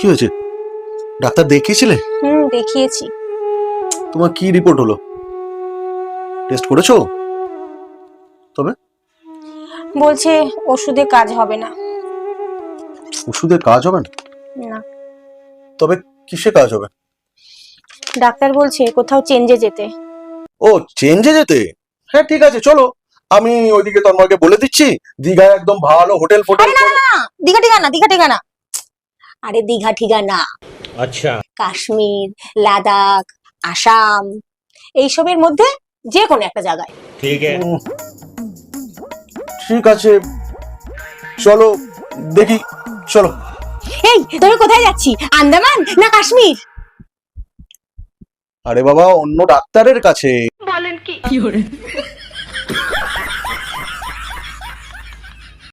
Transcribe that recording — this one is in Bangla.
হয়েছে? ডাক্তার দেখিয়েছিলে? দেখিয়েছি। তোমার কি রিপোর্ট হলো? টেস্ট করেছো? তবে বলছে ওষুধে কাজ হবে না। ওষুধে কাজ হবে না? না, তবে কিসে কাজ হবে? ডাক্তার বলছে কোথাও চেঞ্জে যেতে। ও, চেঞ্জে যেতে? হ্যাঁ ঠিক আছে, চলো আমি ওইদিকে তন্ময়কে বলে দিচ্ছি, দীঘায় একদম ভালো হোটেল ফোটেল। দীঘা ঠিকা না। আরে দীঘা ঠিকা না, अच्छा কাশ্মীর, লাদাখ, আসাম, এইসবের মধ্যে যে কোনো একটা জায়গায়। ठीक है ঠিক আছে, চলো দেখি, চলো। এই তুমি কোথায় যাচ্ছি? আন্দামান না কাশ্মীর? আরে বাবা, অন্য ডাক্তারের কাছে। বলেন কি?